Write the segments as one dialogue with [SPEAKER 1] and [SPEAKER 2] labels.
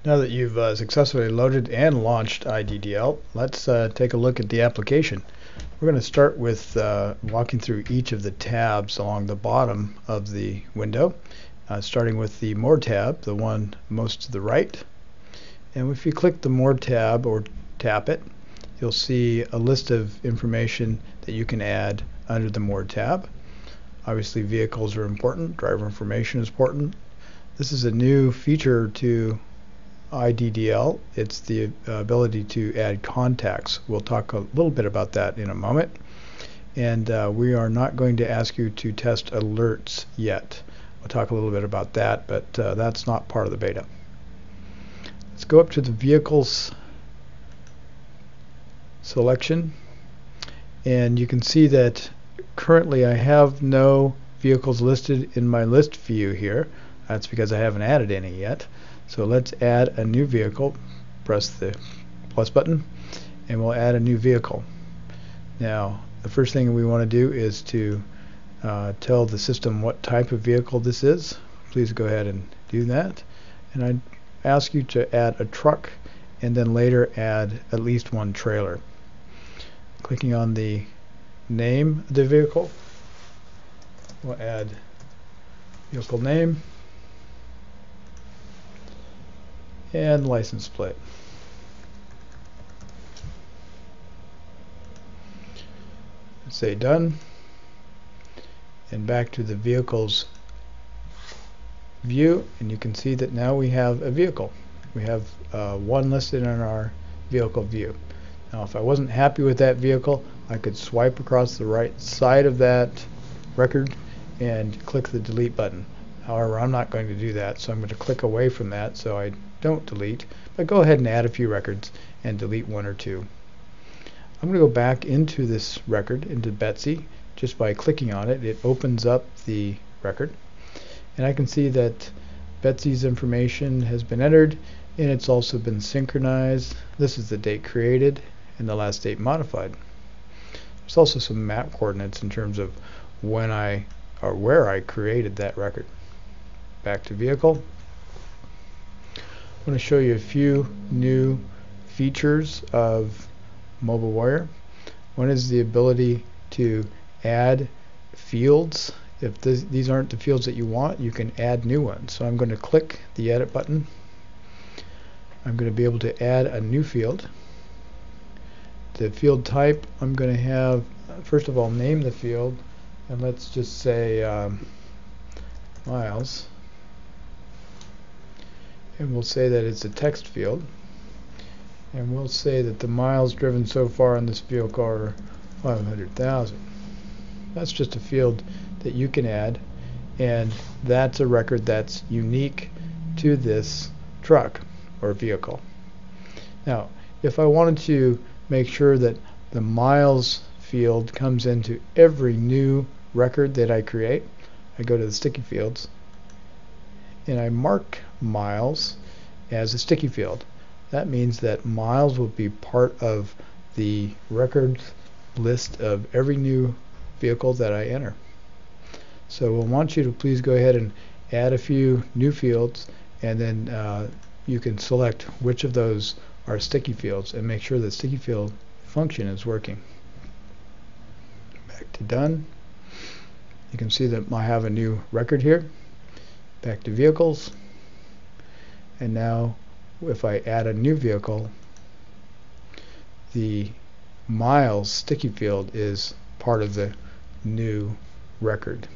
[SPEAKER 1] Now that you've successfully loaded and launched iDDL, let's take a look at the application. We're going to start with walking through each of the tabs along the bottom of the window, starting with the More tab, the one most to the right. And if you click the More tab or tap it, you'll see a list of information that you can add under the More tab. Obviously, vehicles are important, driver information is important. This is a new feature to iDDL. It's the ability to add contacts. We'll talk a little bit about that in a moment. And we are not going to ask you to test alerts yet. We'll talk a little bit about that, but that's not part of the beta. Let's go up to the vehicles selection, and you can see that currently I have no vehicles listed in my list view here. That's because I haven't added any yet. So let's add a new vehicle. Press the plus button and we'll add a new vehicle. Now the first thing we want to do is to tell the system what type of vehicle this is. Please go ahead and do that. And I ask you to add a truck and then later add at least one trailer. Clicking on the name of the vehicle, we'll add vehicle name and license plate. Say done, and back to the vehicles view, and you can see that now we have a vehicle. We have one listed in our vehicle view. Now if I wasn't happy with that vehicle, I could swipe across the right side of that record and click the delete button. However, I'm not going to do that, so I'm going to click away from that so I don't delete, but go ahead and add a few records and delete one or two. I'm going to go back into this record, into Betsy, just by clicking on it. It opens up the record, and I can see that Betsy's information has been entered, and it's also been synchronized. This is the date created and the last date modified. There's also some map coordinates in terms of when or where I created that record. Back to vehicle. I'm going to show you a few new features of Mobile Warrior. One is the ability to add fields. If these aren't the fields that you want, you can add new ones. So I'm going to click the edit button. I'm going to be able to add a new field. The field type, I'm going to have, first of all, name the field, and let's just say miles. And we'll say that it's a text field, and we'll say that the miles driven so far on this vehicle are 500,000. That's just a field that you can add, and that's a record that's unique to this truck or vehicle. Now if I wanted to make sure that the miles field comes into every new record that I create, I go to the sticky fields and I mark miles as a sticky field. That means that miles will be part of the record list of every new vehicle that I enter. So we'll want you to please go ahead and add a few new fields, and then you can select which of those are sticky fields and make sure the sticky field function is working. Back to done. You can see that I have a new record here. Back to vehicles, and now if I add a new vehicle, the miles sticky field is part of the new record.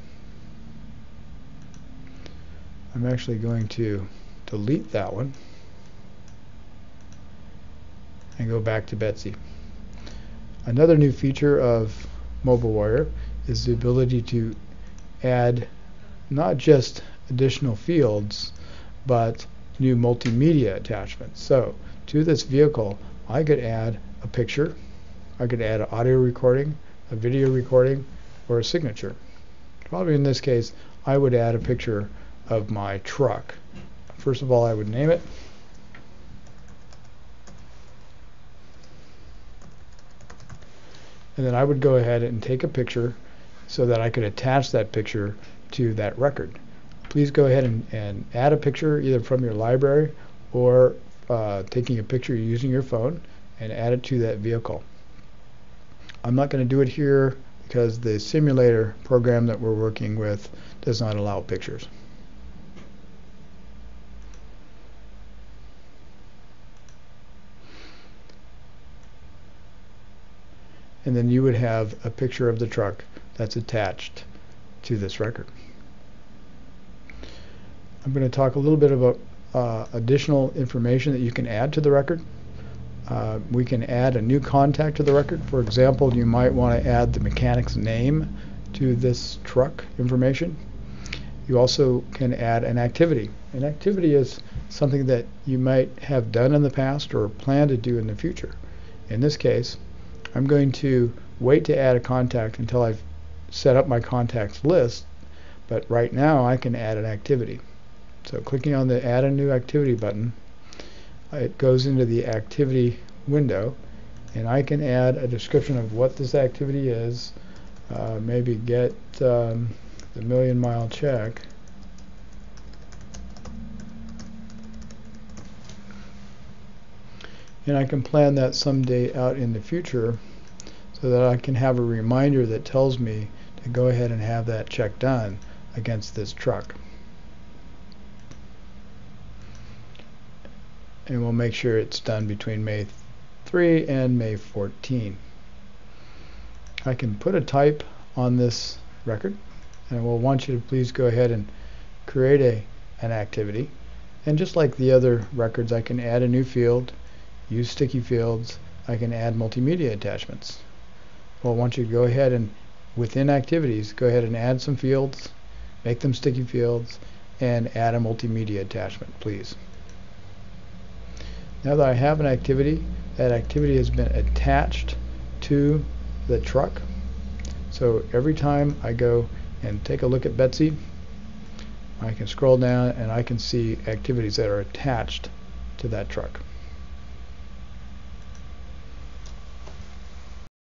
[SPEAKER 1] I'm actually going to delete that one and go back to Betsy. Another new feature of Mobile Warrior is the ability to add not just additional fields but new multimedia attachments. So to this vehicle I could add a picture, I could add an audio recording, a video recording, or a signature. Probably in this case I would add a picture of my truck. First of all, I would name it, and then I would go ahead and take a picture so that I could attach that picture to that record. Please go ahead and add a picture either from your library or taking a picture using your phone and add it to that vehicle. I'm not going to do it here because the simulator program that we're working with does not allow pictures. And then you would have a picture of the truck that's attached to this record. I'm going to talk a little bit about additional information that you can add to the record. We can add a new contact to the record. For example, you might want to add the mechanic's name to this truck information. You also can add an activity. An activity is something that you might have done in the past or plan to do in the future. In this case, I'm going to wait to add a contact until I've set up my contacts list, but right now I can add an activity. So clicking on the Add a New Activity button, it goes into the activity window, and I can add a description of what this activity is, maybe get the million-mile check. And I can plan that someday out in the future so that I can have a reminder that tells me to go ahead and have that check done against this truck. And we'll make sure it's done between May 3 and May 14. I can put a type on this record, and I will want you to please go ahead and create an activity. And just like the other records, I can add a new field, use sticky fields, I can add multimedia attachments. Well, I want you to go ahead and within activities, go ahead and add some fields, make them sticky fields, and add a multimedia attachment, please. Now that I have an activity, that activity has been attached to the truck. So every time I go and take a look at Betsy, I can scroll down and I can see activities that are attached to that truck.